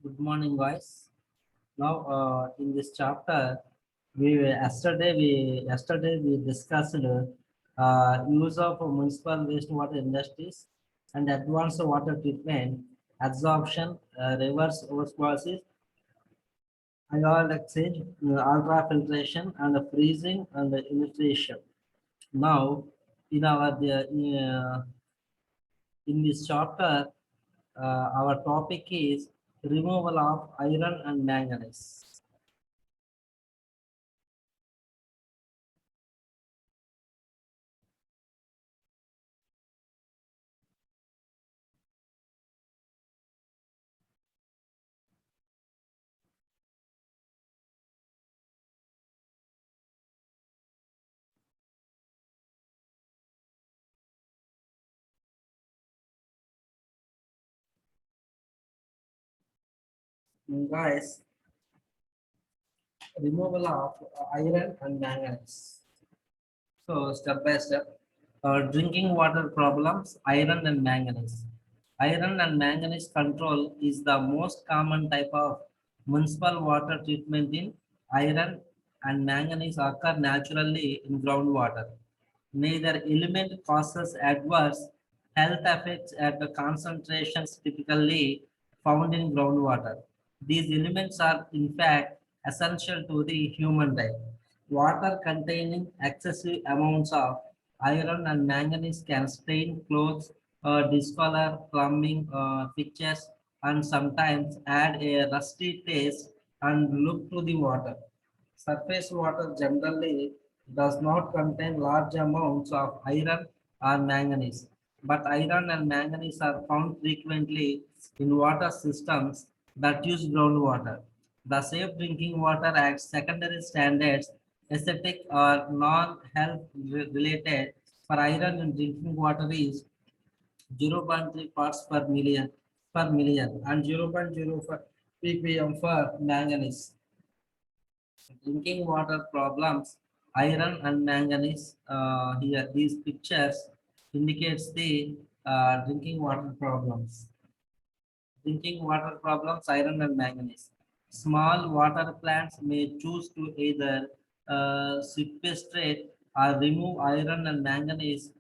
Good morning, guys. Now, in this chapter, we discussed use of municipal wastewater industries and advanced water treatment, absorption, reverse osmosis, ion exchange, ultrafiltration, and freezing and filtration. Now, in our in this chapter, our topic is removal of iron and manganese. Guys, removal of iron and manganese. So step by step, drinking water problems, iron and manganese. Iron and manganese control is the most common type of municipal water treatment in iron and manganese occur naturally in groundwater. Neither element causes adverse health effects at the concentrations typically found in groundwater. These elements are in fact essential to the human diet. Water containing excessive amounts of iron and manganese can stain clothes, discolor plumbing fixtures, and sometimes add a rusty taste and look to the water. Surface water generally does not contain large amounts of iron or manganese, but iron and manganese are found frequently in water systems that use groundwater. The Safe Drinking Water Act secondary standards, aesthetic or non-health related for iron in drinking water is 0.3 parts per million and 0.04 ppm for manganese. Drinking water problems, iron and manganese. Here, these pictures indicates the drinking water problems. Drinking water problems, iron and manganese. Small water plants may choose to either sequestrate or remove iron and manganese.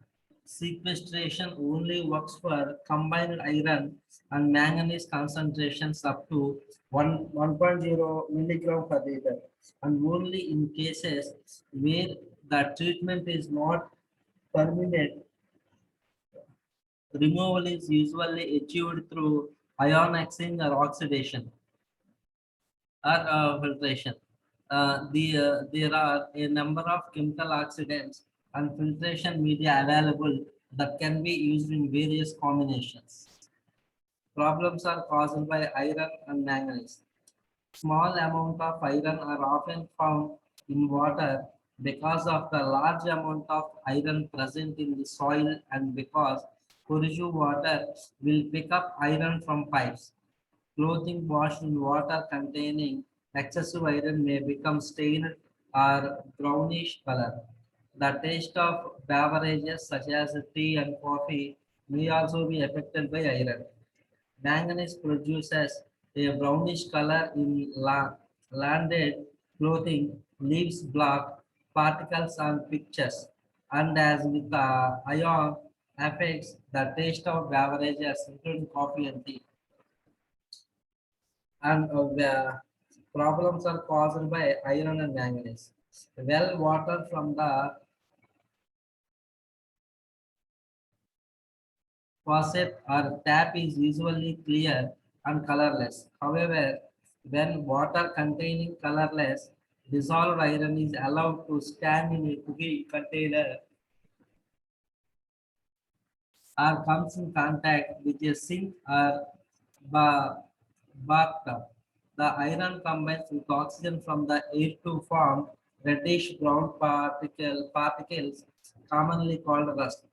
Sequestration only works for combined iron and manganese concentrations up to 1.0 milligram per liter, and only in cases where the treatment is not permanent. Removal is usually achieved through ion exchange or oxidation or filtration. There are a number of chemical oxidants and filtration media available that can be used in various combinations. Problems are caused by iron and manganese. Small amount of iron are often found in water because of the large amount of iron present in the soil and because porous water will pick up iron from pipes. Clothing washed in water containing excessive iron may become stained or brownish color. The taste of beverages such as tea and coffee may also be affected by iron. Manganese produces a brownish color in landed clothing, leaves black particles on pictures, and as with the ion affects the taste of beverages, including coffee and tea. And the problems are caused by iron and manganese. Well water from the faucet or tap is usually clear and colorless. However, when water containing colorless dissolved iron is allowed to stand in a cookie container or comes in contact with a sink or ba- bathtub, the iron combines with oxygen from the air to form reddish brown particles commonly called rust.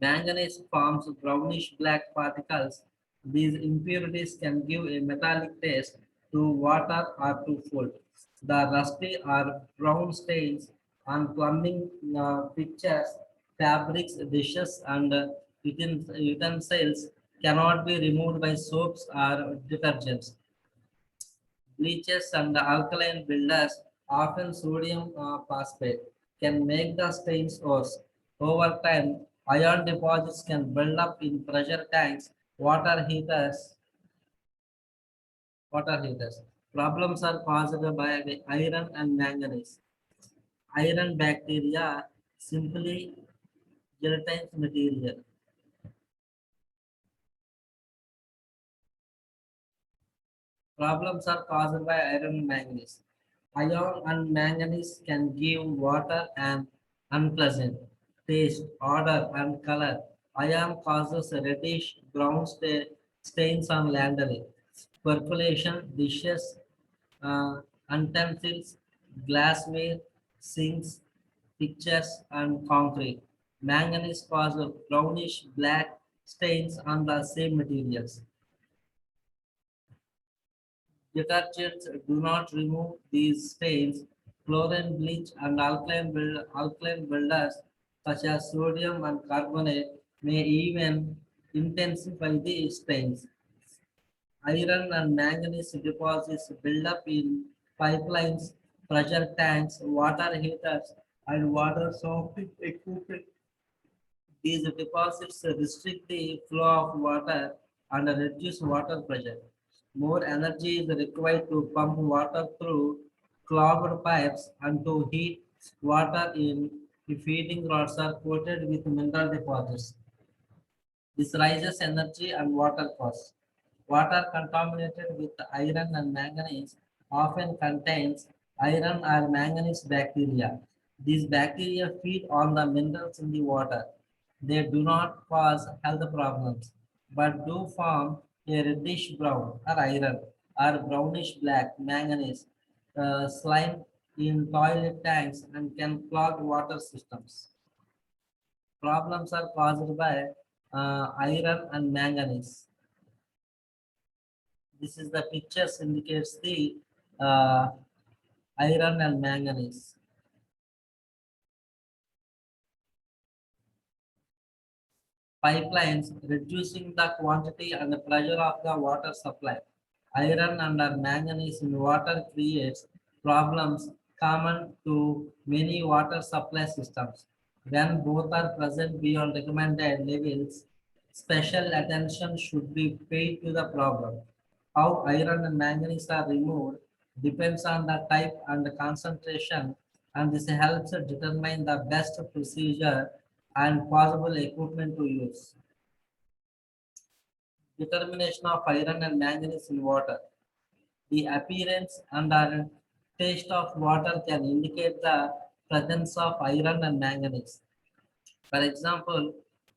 Manganese forms brownish black particles. These impurities can give a metallic taste to water or to food. The rusty or brown stains on plumbing fixtures, fabrics, dishes, and utensils cannot be removed by soaps or detergents. Bleaches and alkaline builders, often sodium phosphate, can make the stains worse. Over time, iron deposits can build up in pressure tanks, water heaters, water heaters. Problems are caused by the iron and manganese. Iron bacteria simply gelatinous material. Problems are caused by iron and manganese. Iron and manganese can give water an unpleasant taste, odor, and color. Iron causes reddish brown stains on laundry, percolation, dishes, utensils, glassware, sinks, pictures, and concrete. Manganese causes brownish black stains on the same materials. Detergents do not remove these stains. Chlorine bleach and alkaline builders such as sodium and carbonate may even intensify the stains. Iron and manganese deposits build up in pipelines, pressure tanks, water heaters, and water softening equipment. These deposits restrict the flow of water and reduce water pressure. More energy is required to pump water through clogged pipes and to heat water in if heating rods are coated with mineral deposits. This raises energy and water costs. Water contaminated with iron and manganese often contains iron or manganese bacteria. These bacteria feed on the minerals in the water. They do not cause health problems, but do form a reddish brown or iron or brownish black manganese slime in toilet tanks and can clog water systems. Problems are caused by iron and manganese. This is the pictures indicates the uh, iron and manganese. Pipelines reducing the quantity and the pressure of the water supply. Iron and manganese in water creates problems common to many water supply systems. When both are present beyond recommended levels, special attention should be paid to the problem. How iron and manganese are removed depends on the type and the concentration, and this helps determine the best procedure and possible equipment to use. Determination of iron and manganese in water. The appearance and the taste of water can indicate the presence of iron and manganese. For example,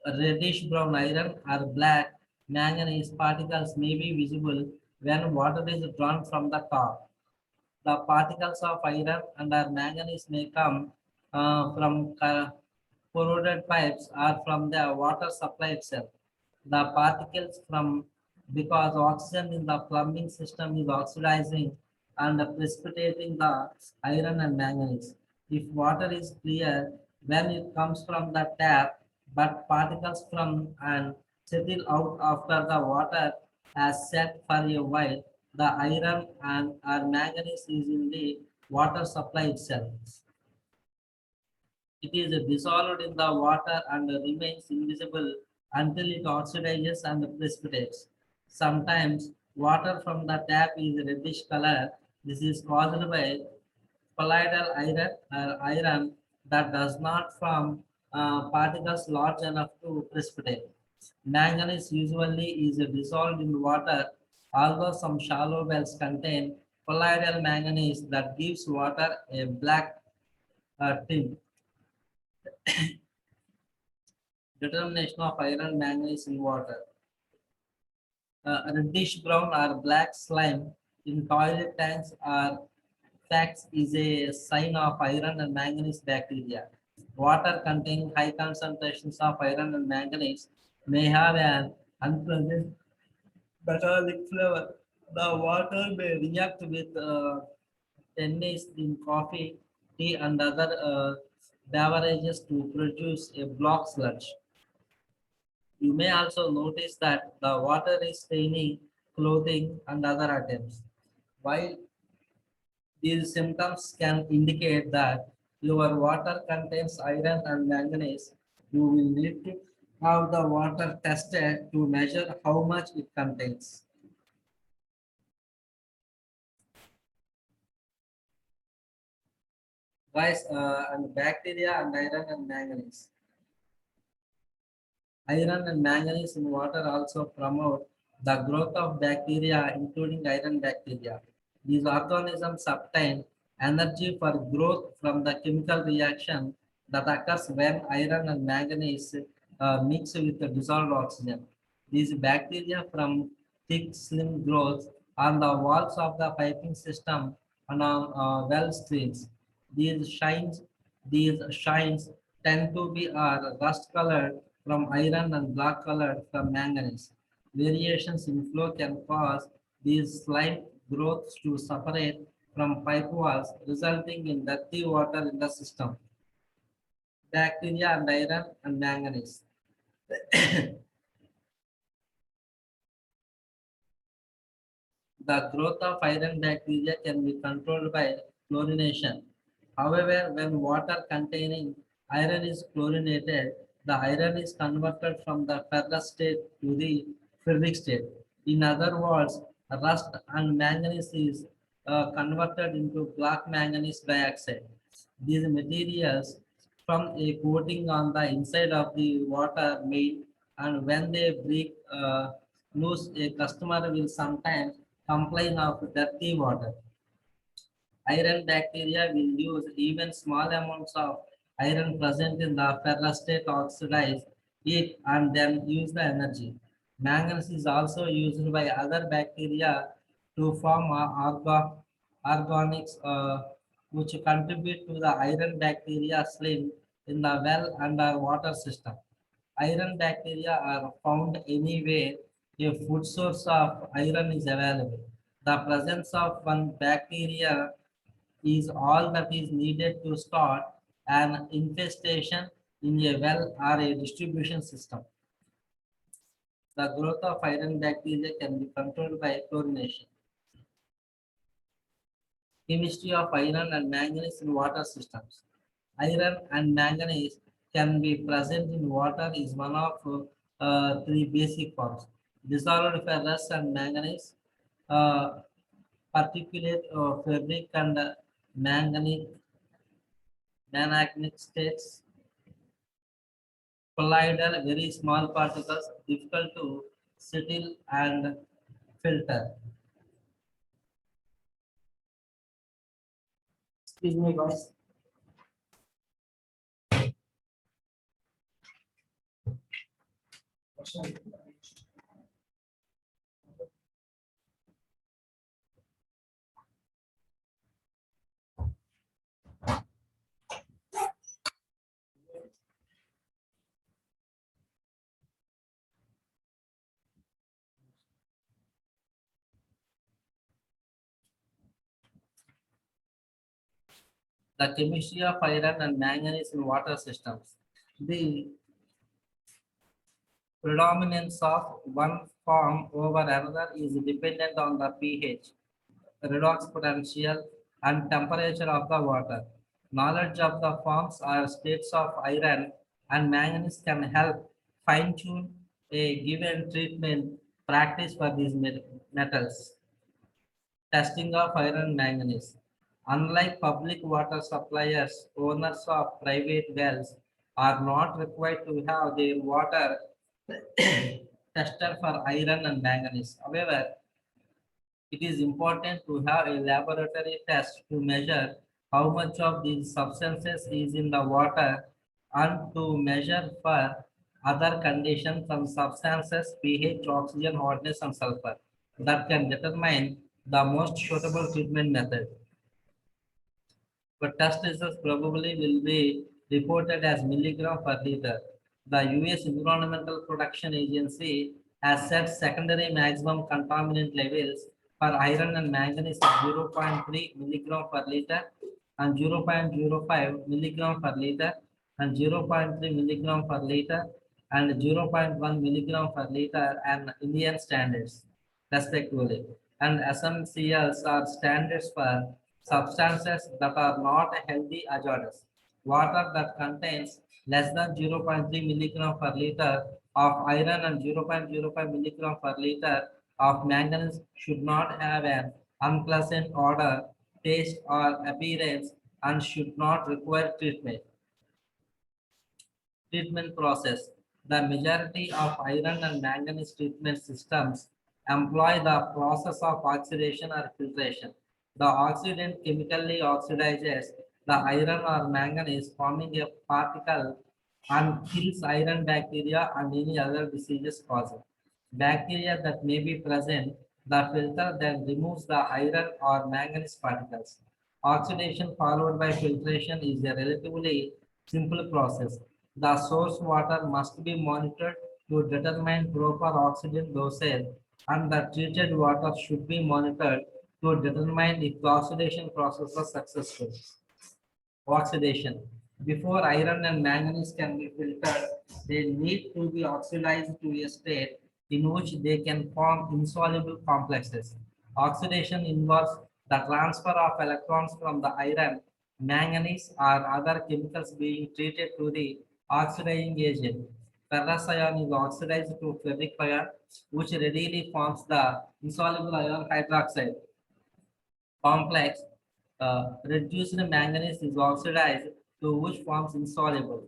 reddish brown iron or black manganese particles may be visible when water is drawn from the top. The particles of iron and or manganese may come from corroded pipes or from the water supply itself. The particles from because oxygen in the plumbing system is oxidizing and precipitating the iron and manganese. If water is clear when it comes from the tap, but particles from and settle out after the water has set for a while, the iron and or manganese is in the water supply itself. It is dissolved in the water and remains invisible until it oxidizes and precipitates. Sometimes water from the tap is reddish color. This is caused by colloidal iron or iron that does not form particles large enough to precipitate. Manganese usually is dissolved in water, although some shallow wells contain colloidal manganese that gives water a black tint. Determination of iron manganese in water. Reddish brown or black slime in toilet tanks or facts is a sign of iron and manganese bacteria. Water containing high concentrations of iron and manganese may have an unpleasant metallic flavor. The water may react with tannins in coffee, tea, and other beverages to produce a block sludge. You may also notice that the water is staining clothing and other items. While these symptoms can indicate that your water contains iron and manganese, you will need to have the water tested to measure how much it contains. Guys, and bacteria and iron and manganese. Iron and manganese in water also promote the growth of bacteria, including iron bacteria. These organisms obtain energy for growth from the chemical reaction that occurs when iron and manganese mix with the dissolved oxygen. These bacteria from thick, slim growths on the walls of the piping system and on well streams. These shines, these shines tend to be rust colored from iron and black colored from manganese. Variations in flow can cause these slight growths to separate from pipe walls, resulting in dirty water in the system. Bacteria and iron and manganese. The growth of iron bacteria can be controlled by chlorination. However, when water containing iron is chlorinated, the iron is converted from the ferrous state to the ferric state. In other words, rust and manganese is converted into black manganese dioxide. These materials from a coating on the inside of the water main, and when they break loose, a customer will sometimes complain of dirty water. Iron bacteria will use even small amounts of iron present in the ferrous state, oxidize it and then use the energy. Manganese is also used by other bacteria to form organics which contribute to the iron bacteria slim in the well and the water system. Iron bacteria are found anywhere a food source of iron is available. The presence of one bacteria is all that is needed to start an infestation in a well or a distribution system. The growth of iron bacteria can be controlled by chlorination. Chemistry of iron and manganese in water systems. Iron and manganese can be present in water is one of three basic forms. Dissolved ferrous and manganese, uh, particulate ferric and manganic, manganic states, colloidal, very small particles, difficult to settle and filter. Excuse me, guys. The chemistry of iron and manganese in water systems. The predominance of one form over another is dependent on the pH, redox potential, and temperature of the water. Knowledge of the forms or states of iron and manganese can help fine-tune a given treatment practice for these metals. Testing of iron manganese. Unlike public water suppliers, owners of private wells are not required to have their water tested for iron and manganese. However, it is important to have a laboratory test to measure how much of these substances is in the water and to measure for other conditions from substances, pH, oxygen, hotness, and sulfur that can determine the most suitable treatment method. But test results probably will be reported as milligram per liter. The US Environmental Protection Agency has set secondary maximum contaminant levels for iron and manganese at 0.3 milligram per liter and 0.05 milligram per liter and 0.3 milligram per liter and 0.1 milligram per liter and Indian standards, respectively. And SMCLs are standards for substances that are not healthy hazardous. Water that contains less than 0.3 milligram per liter of iron and 0.05 milligram per liter of manganese should not have an unpleasant odor, taste, or appearance and should not require treatment process. The majority of iron and manganese treatment systems employ the process of oxidation or filtration. The oxidant chemically oxidizes the iron or manganese, forming a particle and kills iron bacteria and any other diseases causing. Bacteria that may be present, the filter then removes the iron or manganese particles. Oxidation followed by filtration is a relatively simple process. The source water must be monitored to determine proper oxygen dosage, and the treated water should be monitored to determine if the oxidation process was successful. Oxidation. Before iron and manganese can be filtered, they need to be oxidized to a state in which they can form insoluble complexes. Oxidation involves the transfer of electrons from the iron, manganese, or other chemicals being treated to the oxidizing agent. Ferrous ion is oxidized to ferric ion, which readily forms the insoluble iron hydroxide complex. Reduced manganese is oxidized to which forms insoluble.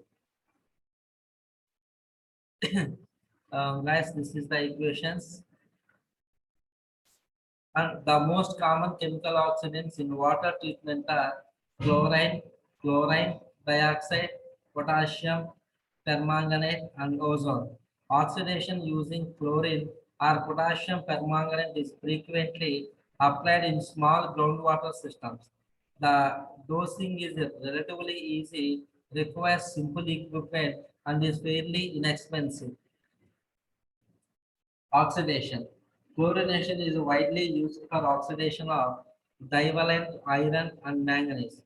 Guys, this is the equations. And the most common chemical oxidants in water treatment are chlorine, chlorine dioxide, potassium permanganate, and ozone. Oxidation using chlorine or potassium permanganate is frequently applied in small groundwater systems. The dosing is relatively easy, requires simple equipment, and is fairly inexpensive. Oxidation. Chlorination is widely used for oxidation of divalent iron and manganese.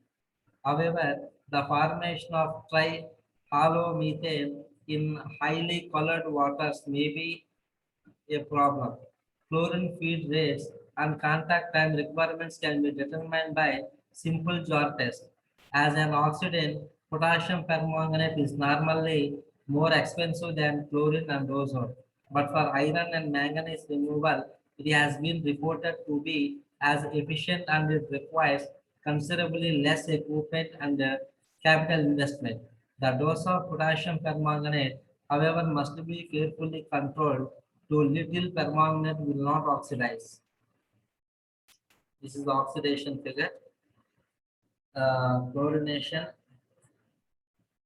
However, the formation of trihalomethane in highly colored waters may be a problem. Chlorine feed rates and contact time requirements can be determined by simple jar test. As an oxidant, potassium permanganate is normally more expensive than chlorine and ozone. But for iron and manganese removal, it has been reported to be as efficient and it requires considerably less equipment and capital investment. The dose of potassium permanganate, however, must be carefully controlled to little permanganate will not oxidize. This is the oxidation figure. Chlorination,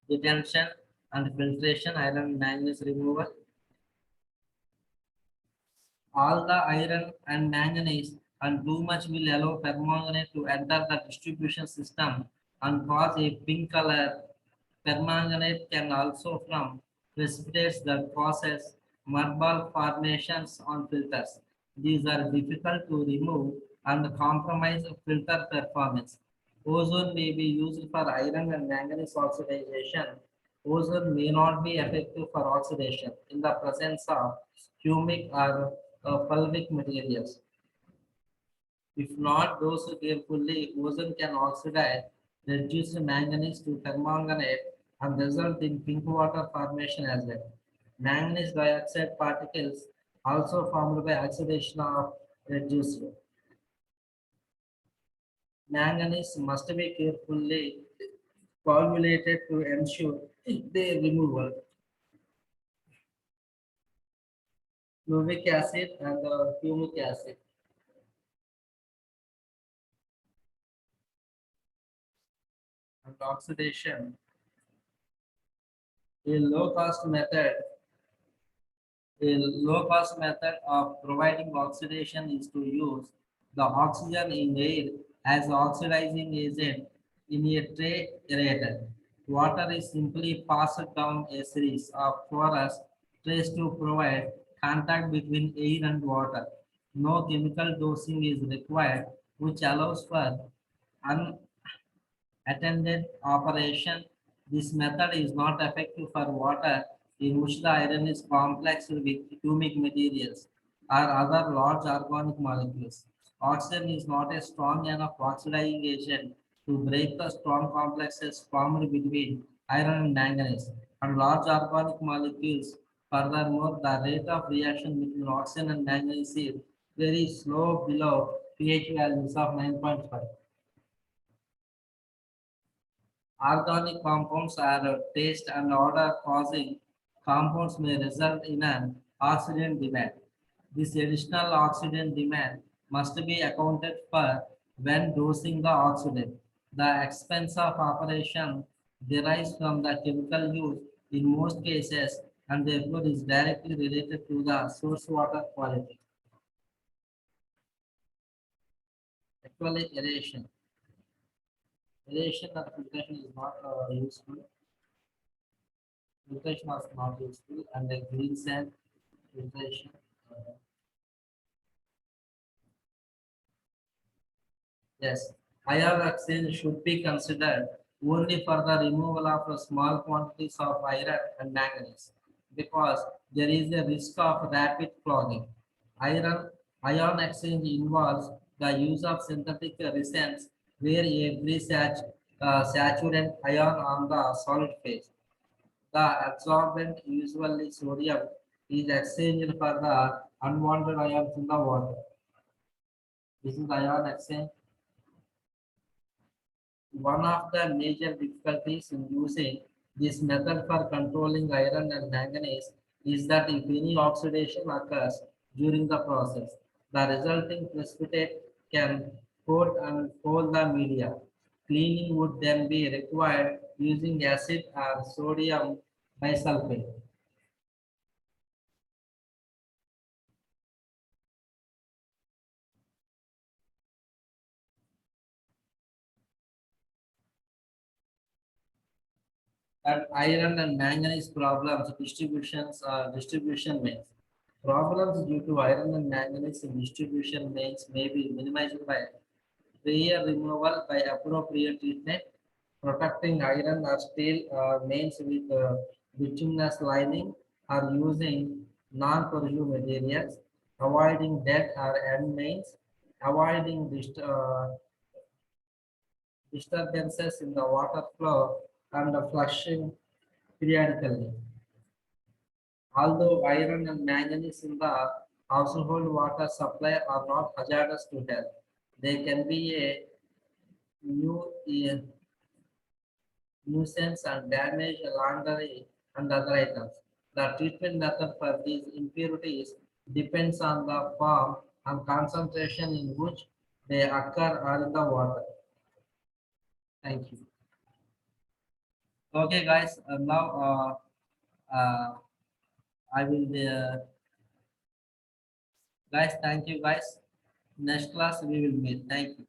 detention, and filtration, iron manganese removal. All the iron and manganese and too much will allow permanganate to enter the distribution system and cause a pink color. Permanganate can also from precipitates that causes mud formations on filters. These are difficult to remove and compromise filter performance. Ozone may be used for iron and manganese oxidation. Ozone may not be effective for oxidation in the presence of humic or fulvic materials. If not dosed carefully, ozone can oxidize, reduce manganese to permanganate, and result in pink water formation as well. Manganese dioxide particles also formed by oxidation of reduced. Manganese must be carefully formulated to ensure their removal. Fluvic acid and humic acid. And oxidation. A low-cost method A low-cost method of providing oxidation is to use the oxygen in air as oxidizing agent in a tray aerator. Water is simply passed down a series of porous trays to provide contact between air and water. No chemical dosing is required, which allows for unattended operation. This method is not effective for water in which the iron is complexed with humic materials or other large organic molecules. Oxygen is not a strong enough oxidizing agent to break the strong complexes formed between iron and manganese and large organic molecules. Furthermore, the rate of reaction between oxygen and manganese is very slow below pH values of 9.5. Organic compounds are taste and odor causing compounds may result in an oxidant demand. This additional oxidant demand must be accounted for when dosing the oxidant. The expense of operation derives from the chemical use in most cases and therefore is directly related to the source water quality. Actually, aeration. Aeration or filtration is not useful. Filtration was not useful and the green sand filtration. Yes, ion exchange should be considered only for the removal of small quantities of iron and manganese because there is a risk of rapid clogging. Iron ion exchange involves the use of synthetic resins where every saturant ion on the solid phase. The absorbent, usually sodium, is exchanged for the unwanted ions in the water. This is ion exchange. One of the major difficulties in using this method for controlling iron and manganese is that if any oxidation occurs during the process, the resulting precipitate can coat and hold the media. Cleaning would then be required using acid or sodium bisulfate. And iron and manganese problems distribution mains. Problems due to iron and manganese in distribution mains may be minimized by prayer removal by appropriate treatment, protecting iron or steel mains with bituminous lining, or using non-porous materials, avoiding dead or end mains, avoiding disturbances in the water flow, and flushing periodically. Although iron and manganese in the household water supply are not hazardous to health, they can be a new nuisance and damage laundry and other items. The treatment method for these impurities depends on the form and concentration in which they occur or in the water. Thank you. Okay, guys. Now I will. Guys, thank you, guys. Next class we will meet. Thank you.